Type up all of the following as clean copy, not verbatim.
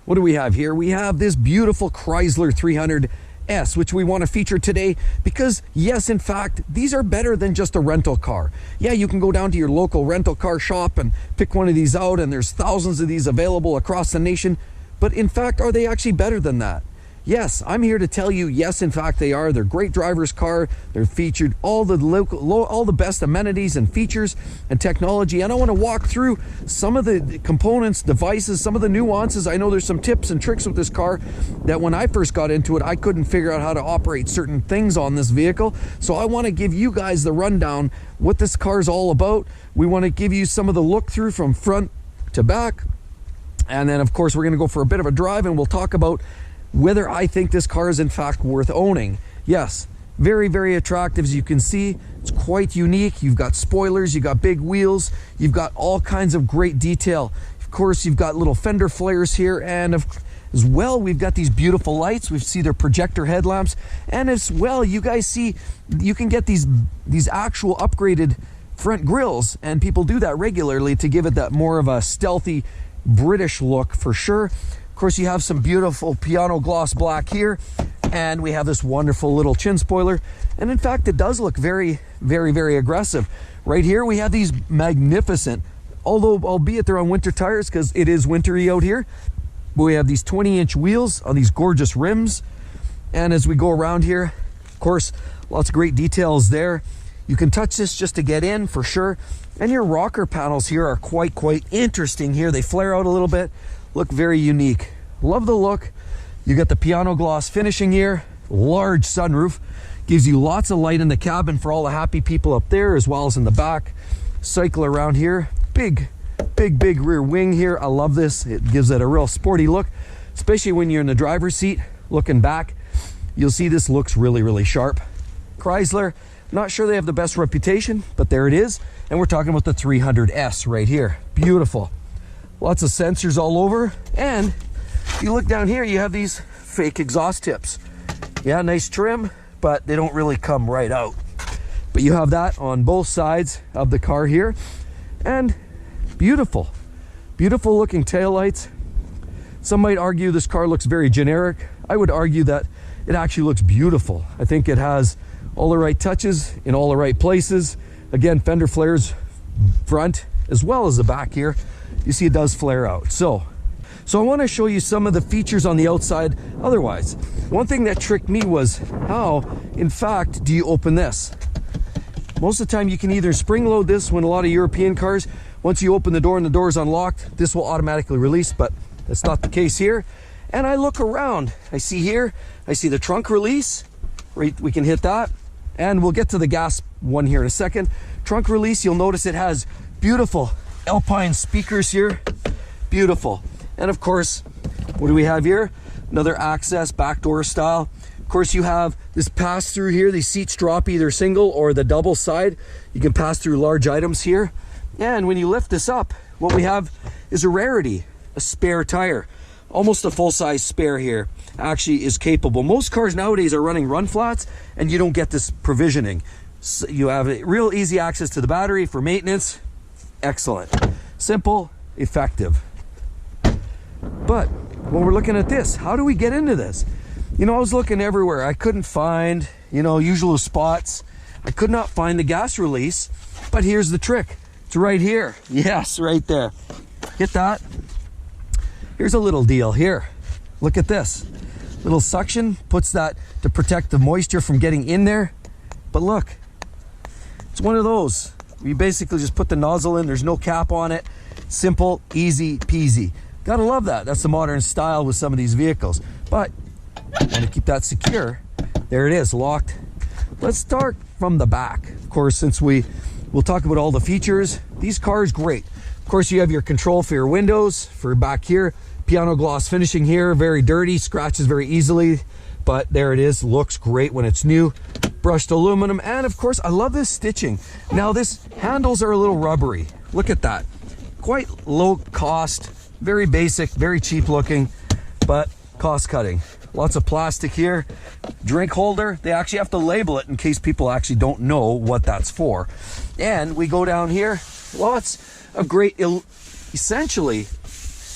What do we have here? We have this beautiful Chrysler 300S, which we want to feature today because, yes, in fact, these are better than just a rental car. Yeah, you can go down to your local rental car shop and pick one of these out, and there's thousands of these available across the nation. But in fact, are they actually better than that? Yes, I'm here to tell you, yes, in fact, they are. They're a great driver's car. They're featured all the best amenities and features and technology. And I want to walk through some of the components, devices, some of the nuances. I know there's some tips and tricks with this car that when I first got into it, I couldn't figure out how to operate certain things on this vehicle. So I want to give you guys the rundown, what this car is all about. We want to give you some of the look through from front to back. And then, of course, we're going to go for a bit of a drive, and we'll talk about whether I think this car is in fact worth owning. Yes, very, very attractive. As you can see, it's quite unique. You've got spoilers, you've got big wheels, you've got all kinds of great detail. Of course, you've got little fender flares here, and as well, we've got these beautiful lights. We see their projector headlamps, and as well, you guys see, you can get these actual upgraded front grills, and people do that regularly to give it that more of a stealthy British look for sure. Of course, you have some beautiful piano gloss black here, and we have this wonderful little chin spoiler. And in fact, it does look very, very, very aggressive. Right here, we have these magnificent, although albeit they're on winter tires because it is wintry out here, but we have these 20-inch wheels on these gorgeous rims. And as we go around here, of course, lots of great details there. You can touch this just to get in for sure. And your rocker panels here are quite interesting here. They flare out a little bit. Look very unique. Love the look. You got the piano gloss finishing here, large sunroof, gives you lots of light in the cabin for all the happy people up there as well as in the back. Cycle around here, big rear wing here. I love this. It gives it a real sporty look, especially when you're in the driver's seat looking back. You'll see this looks really sharp. Chrysler, not sure they have the best reputation, but there it is. And we're talking about the 300S right here. Beautiful. Lots of sensors all over, and if you look down here, you have these fake exhaust tips. Yeah, nice trim, but they don't really come right out. But you have that on both sides of the car here, and beautiful looking taillights. Some might argue this car looks very generic. I would argue that it actually looks beautiful. I think it has all the right touches in all the right places. Again, fender flares front as well as the back here. You see it does flare out. So I want to show you some of the features on the outside. Otherwise, one thing that tricked me was how, in fact, do you open this? Most of the time you can either spring load this. When a lot of European cars, once you open the door and the door is unlocked, this will automatically release, but that's not the case here. And I look around, I see here, I see the trunk release, right? We can hit that, and we'll get to the gas one here in a second. Trunk release, you'll notice it has beautiful Alpine speakers here, beautiful. And of course, what do we have here? Another access back door style. Of course, you have this pass through here. These seats drop either single or the double side. You can pass through large items here. And when you lift this up, what we have is a rarity, a spare tire. Almost a full-size spare here actually is capable. Most cars nowadays are running run flats, and you don't get this provisioning. So you have a real easy access to the battery for maintenance. Excellent, simple, effective. But when we're looking at this, how do we get into this? You know, I was looking everywhere. I couldn't find, usual spots. I could not find the gas release, but here's the trick. It's right here. Yes, right there. Hit that. Here's a little deal here. Look at this. Little suction puts that to protect the moisture from getting in there. But look, it's one of those. You basically just put the nozzle in. There's no cap on it. Simple, easy peasy. Gotta love that. That's the modern style with some of these vehicles. But want to keep that secure. There it is, locked. Let's start from the back. Of course, since we'll talk about all the features. These cars, great. Of course, you have your control for your windows for back here. Piano gloss finishing here, very dirty, scratches very easily. But there it is, looks great when it's new. Brushed aluminum, and of course, I love this stitching. Now, this handles are a little rubbery. Look at that. Quite low cost, very basic, very cheap looking, but cost cutting. Lots of plastic here. Drink holder, they actually have to label it in case people actually don't know what that's for. And we go down here, lots of great, essentially,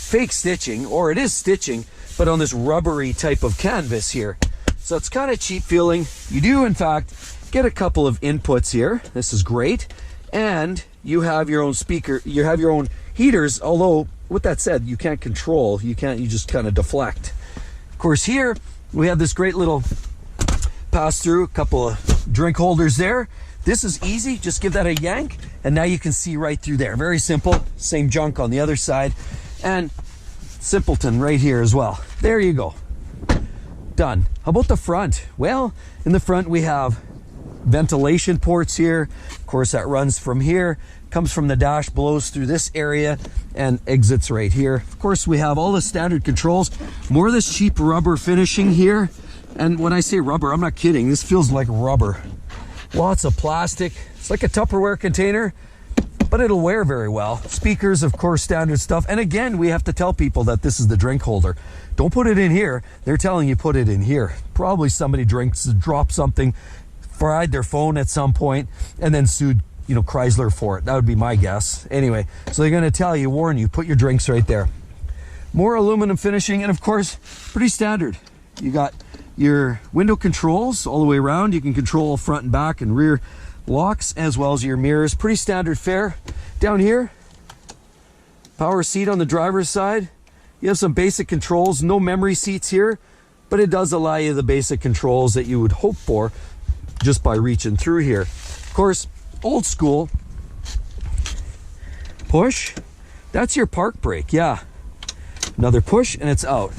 fake stitching, or it is stitching, but on this rubbery type of canvas here. So it's kind of cheap feeling. You do, in fact, get a couple of inputs here. This is great. And you have your own speaker, you have your own heaters, although with that said, you can't control, you just kind of deflect. Of course, here we have this great little pass through, a couple of drink holders there. This is easy, just give that a yank, and now you can see right through there. Very simple, same junk on the other side. And simpleton right here as well. There you go. Done. How about the front? Well, in the front we have ventilation ports here. Of course, that runs from here, comes from the dash, blows through this area, and exits right here. Of course, we have all the standard controls. More of this cheap rubber finishing here. And when I say rubber, I'm not kidding. This feels like rubber. Lots of plastic. It's like a Tupperware container, but it'll wear very well. Speakers, of course, standard stuff. And again, we have to tell people that this is the drink holder. Don't put it in here. They're telling you put it in here. Probably somebody dropped something, fried their phone at some point, and then sued, Chrysler for it. That would be my guess. Anyway, so they're going to tell you, warn you, put your drinks right there. More aluminum finishing, and of course, pretty standard. You got your window controls all the way around. You can control front and back and rear locks, as well as your mirrors. Pretty standard fare. Down here, power seat on the driver's side. You have some basic controls, no memory seats here, but it does allow you the basic controls that you would hope for just by reaching through here. Of course, old school push. That's your park brake, yeah. Another push and it's out.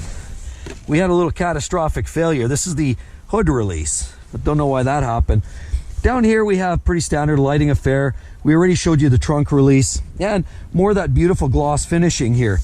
We had a little catastrophic failure. This is the hood release. I don't know why that happened. Down here we have pretty standard lighting affair. We already showed you the trunk release and more of that beautiful gloss finishing here.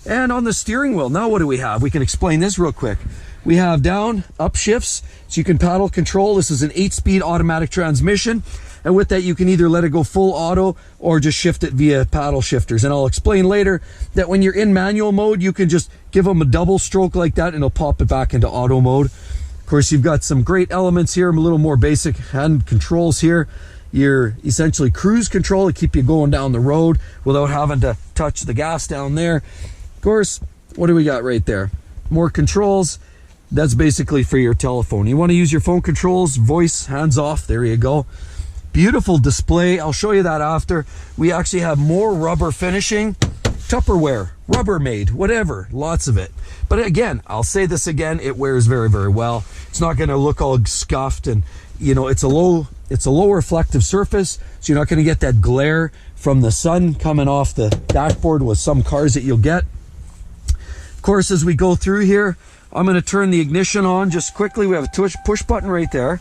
And on the steering wheel, now what do we have? We can explain this real quick. We have down, up shifts, so you can paddle control. This is an 8-speed automatic transmission. And with that, you can either let it go full auto or just shift it via paddle shifters. And I'll explain later that when you're in manual mode, you can just give them a double stroke like that and it'll pop it back into auto mode. Of course, you've got some great elements here, a little more basic hand controls here. Your essentially cruise control to keep you going down the road without having to touch the gas down there. Of course, what do we got right there? More controls. That's basically for your telephone. You want to use your phone controls, voice, hands off. There you go. Beautiful display. I'll show you that after. We actually have more rubber finishing. Tupperware, Rubbermaid, whatever, lots of it. But again, I'll say this again, it wears very, very well. It's not going to look all scuffed, and it's a low reflective surface, so you're not going to get that glare from the sun coming off the dashboard with some cars that you'll get. Of course, as we go through here, I'm going to turn the ignition on just quickly. We have a push button right there.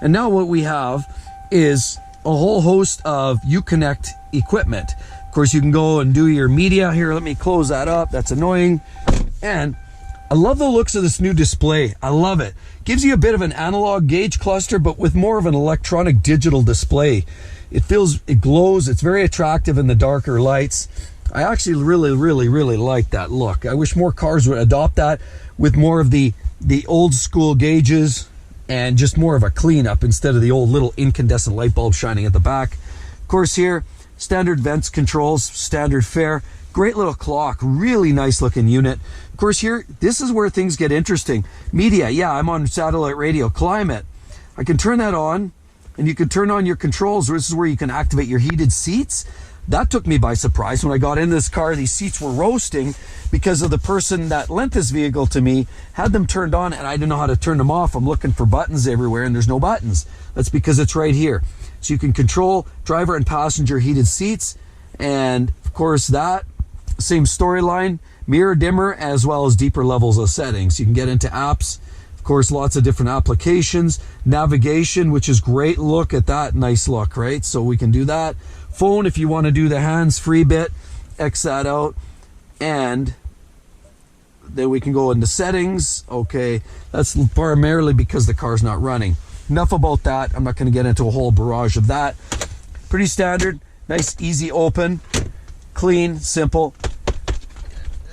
And now what we have is a whole host of Uconnect equipment. Of course, you can go and do your media here. Let me close that up. That's annoying. And I love the looks of this new display. I love it. Gives you a bit of an analog gauge cluster, but with more of an electronic digital display. It glows. It's very attractive in the darker lights. I actually really, really, really like that look. I wish more cars would adopt that with more of the old school gauges and just more of a cleanup instead of the old little incandescent light bulb shining at the back. Of course, here, standard vents controls, standard fare, great little clock, really nice looking unit. Of course, here, this is where things get interesting. Media, yeah, I'm on satellite radio. Climate, I can turn that on, and you can turn on your controls. This is where you can activate your heated seats. That took me by surprise. When I got in this car, these seats were roasting because of the person that lent this vehicle to me had them turned on and I didn't know how to turn them off. I'm looking for buttons everywhere and there's no buttons. That's because it's right here. So you can control driver and passenger heated seats. And of course that same storyline, mirror dimmer, as well as deeper levels of settings. You can get into apps. Of course, lots of different applications, navigation, which is great. Look at that nice look, right? So we can do that. Phone, if you want to do the hands-free bit, X that out, and then we can go into settings. Okay, that's primarily because the car's not running. Enough about that. I'm not going to get into a whole barrage of that. Pretty standard, nice, easy open, clean, simple,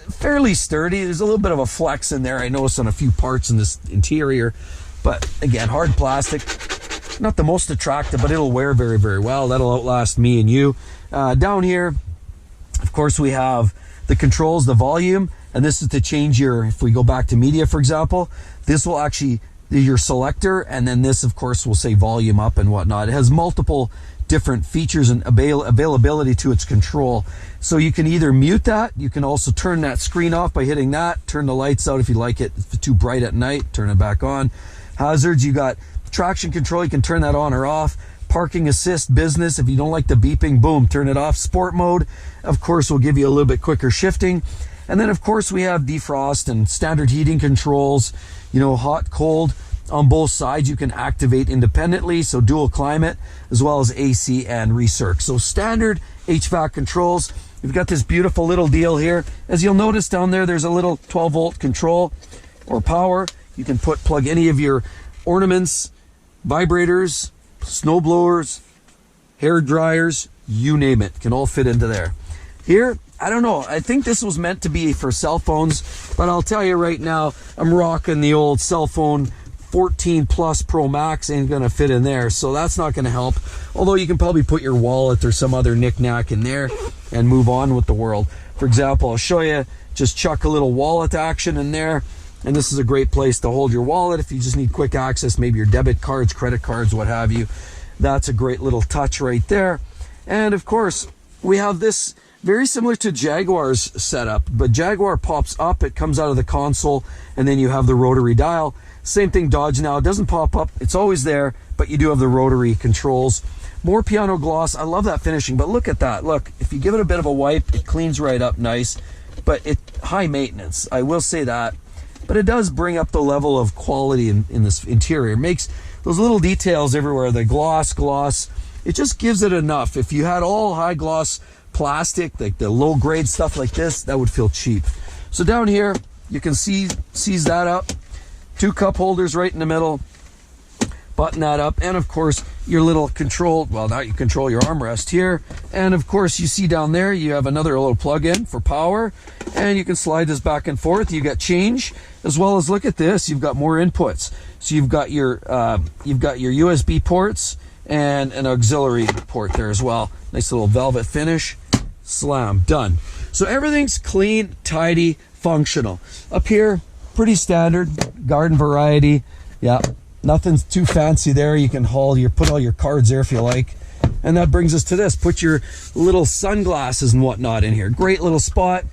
fairly sturdy. There's a little bit of a flex in there, I noticed, on a few parts in this interior, but again, hard plastic. Not the most attractive, but it'll wear very, very well. That'll outlast me and you. Down here, of course, we have the controls, the volume, And this is to change your, if we go back to media, for example, this will actually, your selector, and then this, of course, will say volume up and whatnot. It has multiple different features and availability to its control. So you can either mute that, you can also turn that screen off by hitting that, turn the lights out if you like it, if it's too bright at night, turn it back on. Hazards, you got traction control, you can turn that on or off. Parking assist, business, if you don't like the beeping, boom, turn it off. Sport mode, of course, will give you a little bit quicker shifting. And then, of course, we have defrost and standard heating controls, you know, hot, cold. On both sides, you can activate independently, so dual climate, as well as AC and recirc. So standard HVAC controls. We've got this beautiful little deal here. As you'll notice down there, there's a little 12-volt control or power. You can plug any of your ornaments, vibrators, snow blowers, hair dryers, you name it, can all fit into there. Here, I don't know, I think this was meant to be for cell phones, but I'll tell you right now, I'm rocking the old cell phone 14 Plus Pro Max, ain't gonna fit in there, so that's not gonna help. Although you can probably put your wallet or some other knick-knack in there and move on with the world. For example, I'll show you, just chuck a little wallet action in there, and this is a great place to hold your wallet if you just need quick access, maybe your debit cards, credit cards, what have you. That's a great little touch right there. And of course, we have this very similar to Jaguar's setup, but Jaguar pops up, it comes out of the console, and then you have the rotary dial. Same thing Dodge now, it doesn't pop up, it's always there, but you do have the rotary controls. More piano gloss, I love that finishing, but look at that. Look, if you give it a bit of a wipe, it cleans right up nice, but it high maintenance, I will say that. But it does bring up the level of quality in this interior. It makes those little details everywhere, the gloss, it just gives it enough. If you had all high gloss plastic, like the low grade stuff like this, that would feel cheap. So down here, you can seize that up. 2 cup holders right in the middle. Button that up, and of course your little control, well, now you control your armrest here, and of course you see down there you have another little plug-in for power, and you can slide this back and forth. You got change, as well as, look at this, you've got more inputs. So you've got your USB ports and an auxiliary port there as well. Nice little velvet finish. Slam, done. So everything's clean, tidy, functional. Up here, pretty standard garden variety. Yeah, nothing's too fancy there. You can put all your cards there if you like. And that brings us to this. Put your little sunglasses and whatnot in here. Great little spot.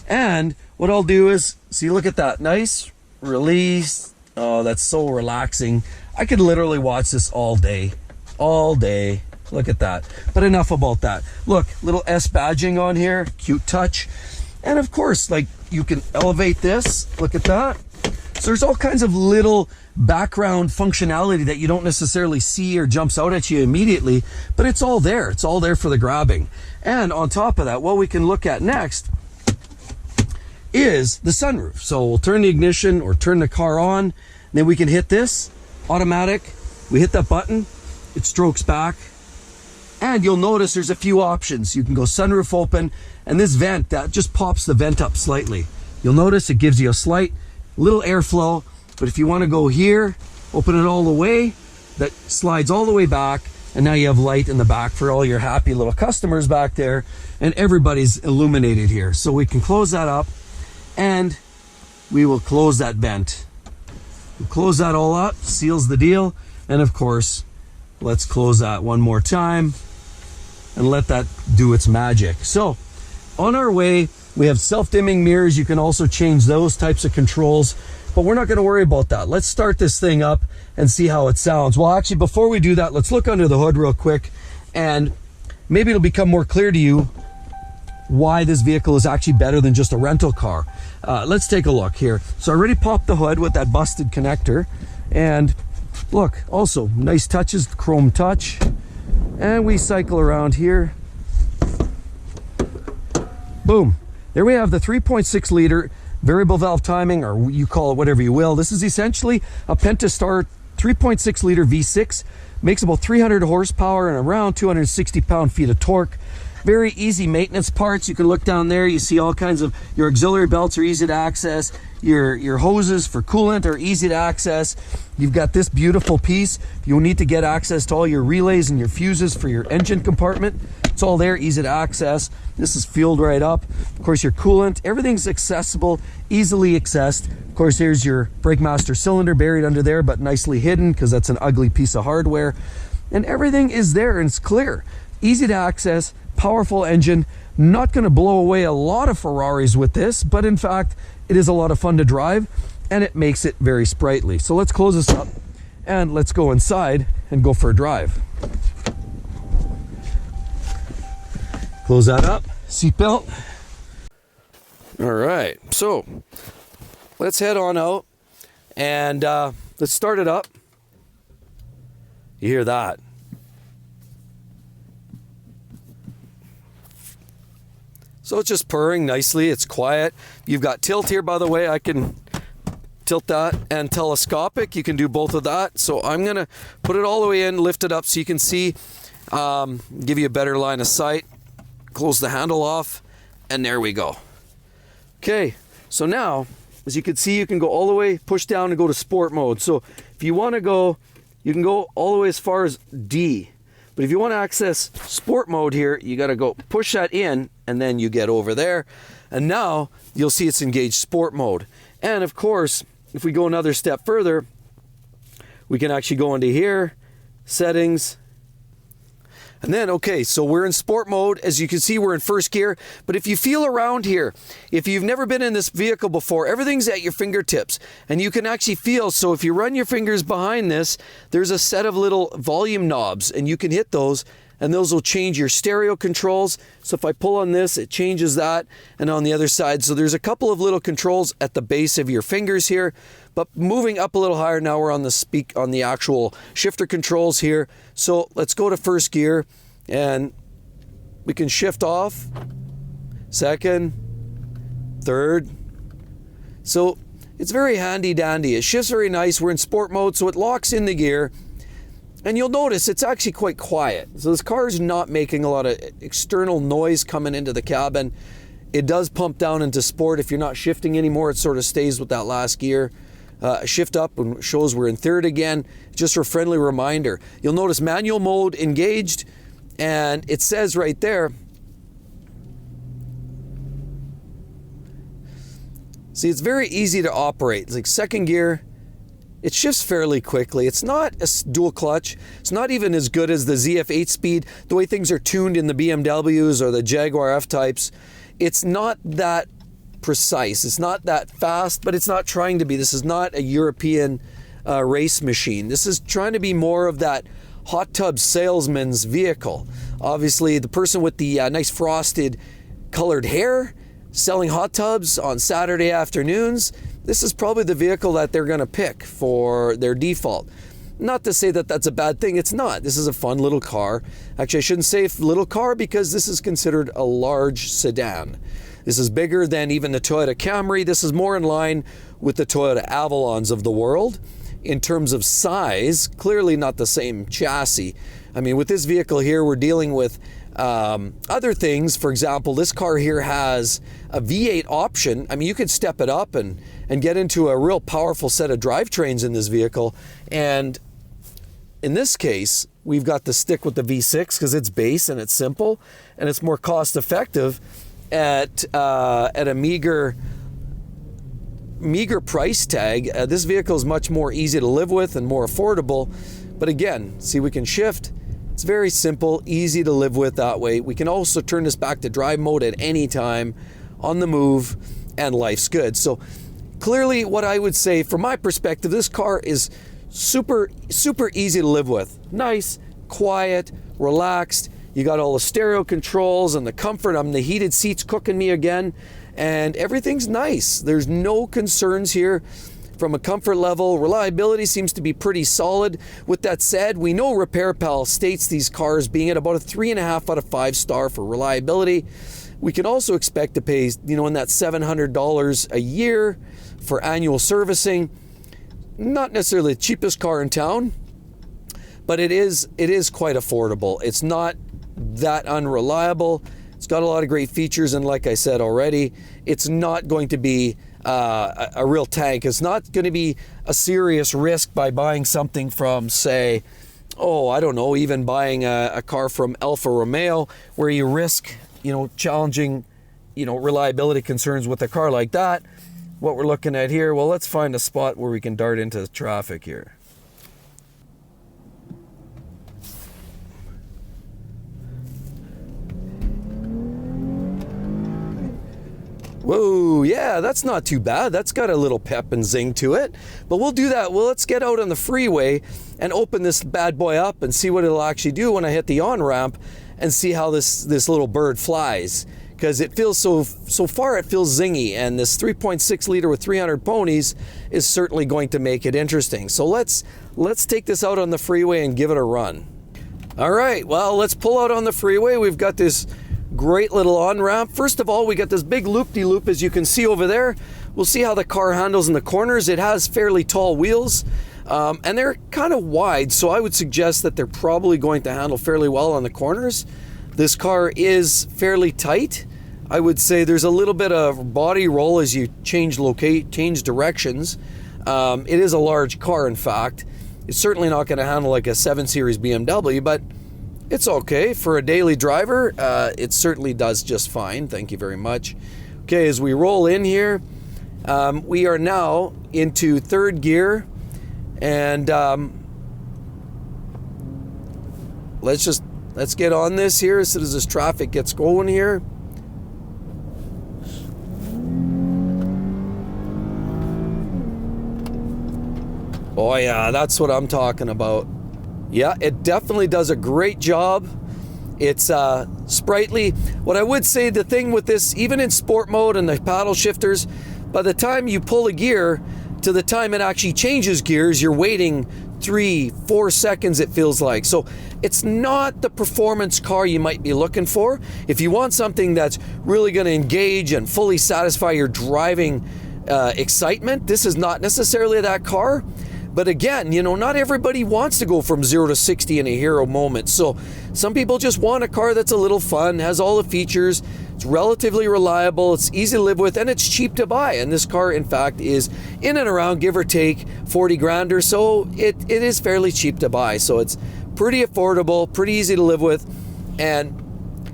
And what I'll do is, see, look at that. Nice release. Oh, that's so relaxing. I could literally watch this all day. All day. Look at that. But enough about that. Look, little S badging on here. Cute touch. And of course, like, you can elevate this. Look at that. So there's all kinds of little background functionality that you don't necessarily see or jumps out at you immediately, but it's all there. It's all there for the grabbing. And on top of that, what we can look at next is the sunroof. So we'll turn the ignition or turn the car on, and then we can hit this, automatic. We hit that button, it strokes back. And you'll notice there's a few options. You can go sunroof open, and this vent, that just pops the vent up slightly. You'll notice it gives you a slight little airflow, but if you want to go here, open it all the way, that slides all the way back, and now you have light in the back for all your happy little customers back there, and everybody's illuminated here. So we can close that up, and we will close that vent. We'll close that all up, seals the deal, and of course, let's close that one more time and let that do its magic. So on our way, we have self-dimming mirrors. You can also change those types of controls, but we're not going to worry about that. Let's start this thing up and see how it sounds. Well, actually, before we do that, let's look under the hood real quick, and maybe it'll become more clear to you why this vehicle is actually better than just a rental car. Let's take a look here. So I already popped the hood with that busted connector, and look, also nice touches, chrome touch, and we cycle around here. Boom. There we have the 3.6 liter variable valve timing, or you call it whatever you will. This is essentially a Pentastar 3.6 liter V6. Makes about 300 horsepower and around 260 pound-feet of torque. Very easy maintenance parts. You can look down there. You see all kinds of, your auxiliary belts are easy to access. Your hoses for coolant are easy to access. You've got this beautiful piece. You'll need to get access to all your relays and your fuses for your engine compartment. It's all there, easy to access. This is fueled right up. Of course, your coolant, everything's accessible, easily accessed. Of course, here's your brake master cylinder buried under there, but nicely hidden because that's an ugly piece of hardware. And everything is there and it's clear. Easy to access, powerful engine. Not going to blow away a lot of Ferraris with this, but in fact, it is a lot of fun to drive and it makes it very sprightly. So let's close this up and let's go inside and go for a drive. Close that up, seatbelt. All right, so let's head on out and let's start it up. You hear that? So it's just purring nicely, it's quiet. You've got tilt here, by the way. I can tilt that and telescopic. You can do both of that. So I'm gonna put it all the way in, lift it up so you can see, give you a better line of sight. Close the handle off, and there we go. Okay, so now, as you can see, you can go all the way, push down and go to sport mode. So if you wanna go, you can go all the way as far as D. But if you wanna access sport mode here, you gotta go push that in, and then you get over there. And now, you'll see it's engaged sport mode. And of course, if we go another step further, we can actually go into here, settings, and then, okay, so we're in sport mode. As you can see, we're in first gear. But if you feel around here, if you've never been in this vehicle before, everything's at your fingertips. And you can actually feel, so if you run your fingers behind this, there's a set of little volume knobs, and you can hit those, and those will change your stereo controls. So if I pull on this, it changes that, and on the other side. So there's a couple of little controls at the base of your fingers here. But moving up a little higher, now we're on the actual shifter controls here. So let's go to first gear and we can shift off, second, third. So it's very handy dandy. It shifts very nice. We're in sport mode, so it locks in the gear. And you'll notice it's actually quite quiet. So this car is not making a lot of external noise coming into the cabin. It does pump down into sport. If you're not shifting anymore, it sort of stays with that last gear. Shift up and shows we're in third again, just for a friendly reminder. You'll notice manual mode engaged, and it says right there, see, it's very easy to operate. It's like second gear, it shifts fairly quickly. It's not a dual clutch. It's not even as good as the ZF 8-speed, the way things are tuned in the BMWs or the Jaguar F-types. It's not that precise. It's not that fast, but it's not trying to be. This is not a European race machine. This is trying to be more of that hot tub salesman's vehicle. Obviously, the person with the nice frosted colored hair selling hot tubs on Saturday afternoons, this is probably the vehicle that they're going to pick for their default. Not to say that that's a bad thing. It's not. This is a fun little car. Actually, I shouldn't say little car because this is considered a large sedan. This is bigger than even the Toyota Camry. This is more in line with the Toyota Avalons of the world. In terms of size, clearly not the same chassis. I mean, with this vehicle here, we're dealing with other things. For example, this car here has a V8 option. I mean, you could step it up and get into a real powerful set of drivetrains in this vehicle. And in this case, we've got to stick with the V6 because it's base and it's simple and it's more cost effective at a meager price tag. This vehicle is much more easy to live with and more affordable. But again, see, we can shift. It's very simple, easy to live with that way. We can also turn this back to drive mode at any time, on the move, and life's good. So clearly what I would say from my perspective, this car is super easy to live with. Nice, quiet, relaxed. You got all the stereo controls and the comfort. The heated seats cooking me again, and everything's nice. There's no concerns here from a comfort level. Reliability seems to be pretty solid. With that said, we know Repair Pal states these cars being at about a 3.5 out of 5 star for reliability. We can also expect to pay, in that $700 a year for annual servicing. Not necessarily the cheapest car in town, but it is quite affordable. It's not that unreliable. It's got a lot of great features, and like I said already, it's not going to be a real tank. It's not going to be a serious risk by buying something from, say, oh, I don't know, even buying a car from Alfa Romeo, where you risk, challenging, reliability concerns with a car like that. What we're looking at here, well, let's find a spot where we can dart into the traffic here. Whoa, yeah, that's not too bad. That's got a little pep and zing to it. But we'll do that. Well, let's get out on the freeway and open this bad boy up and see what it'll actually do when I hit the on-ramp and see how this little bird flies. Because it feels so far, it feels zingy, and this 3.6 liter with 300 ponies is certainly going to make it interesting. So let's take this out on the freeway and give it a run. All right, well, let's pull out on the freeway. We've got this great little on-ramp. First of all, we got this big loop-de-loop, as you can see over there. We'll see how the car handles in the corners. It has fairly tall wheels, and they're kind of wide, so I would suggest that they're probably going to handle fairly well on the corners. This car is fairly tight. I would say there's a little bit of body roll as you change directions. It is a large car, in fact. It's certainly not going to handle like a 7 Series BMW, but it's okay. For a daily driver, it certainly does just fine. Thank you very much. Okay, as we roll in here, we are now into third gear, and let's get on this here as soon as this traffic gets going here. Oh yeah, that's what I'm talking about. Yeah, it definitely does a great job. It's sprightly. What I would say, the thing with this, even in sport mode and the paddle shifters, by the time you pull a gear to the time it actually changes gears, you're waiting 3-4 seconds, it feels like. So it's not the performance car you might be looking for. If you want something that's really going to engage and fully satisfy your driving excitement, this is not necessarily that car. But again, not everybody wants to go from 0 to 60 in a hero moment. So some people just want a car that's a little fun, has all the features, it's relatively reliable, it's easy to live with, and it's cheap to buy. And this car, in fact, is in and around, give or take, 40 grand or so. It is fairly cheap to buy. So it's pretty affordable, pretty easy to live with. And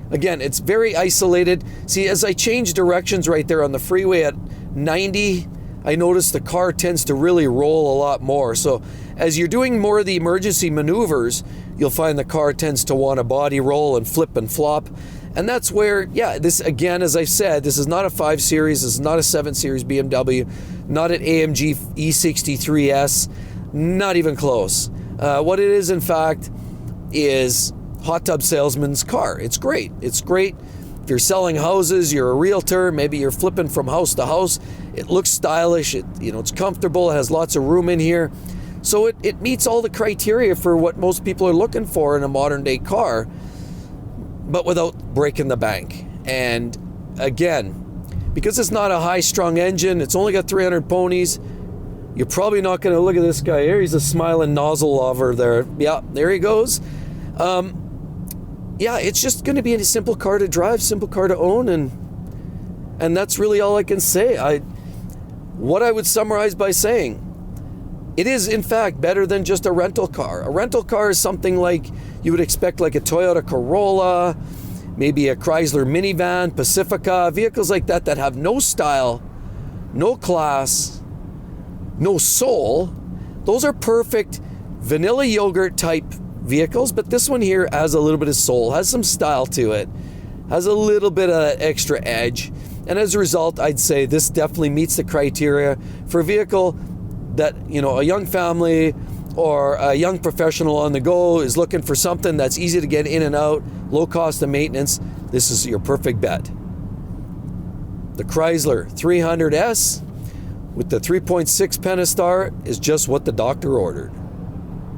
again, it's very isolated. See, as I change directions right there on the freeway at 90, I notice the car tends to really roll a lot more. So as you're doing more of the emergency maneuvers, you'll find the car tends to want to body roll and flip and flop. And that's where, yeah, this, again, as I said, this is not a 5 Series, this is not a 7 Series BMW, not an AMG E63S, not even close. What it is, in fact, is hot tub salesman's car. It's great. It's great. If you're selling houses, you're a realtor, maybe you're flipping from house to house, it looks stylish, it's comfortable, it has lots of room in here. So it meets all the criteria for what most people are looking for in a modern day car, but without breaking the bank. And again, because it's not a high-strung engine, it's only got 300 ponies, you're probably not going to look at this guy here. He's a smiling nozzle lover there. Yeah, there he goes. Yeah, it's just going to be a simple car to drive, simple car to own, and that's really all I can say. What I would summarize by saying, it is in fact better than just a rental car. A rental car is something like you would expect, like a Toyota Corolla, maybe a Chrysler minivan, Pacifica, vehicles like that have no style, no class, no soul. Those are perfect vanilla yogurt type vehicles, but this one here has a little bit of soul, has some style to it, has a little bit of extra edge, and as a result, I'd say this definitely meets the criteria for a vehicle that, a young family or a young professional on the go is looking for something that's easy to get in and out, low cost of maintenance. This is your perfect bet. The Chrysler 300S with the 3.6 Pentastar is just what the doctor ordered.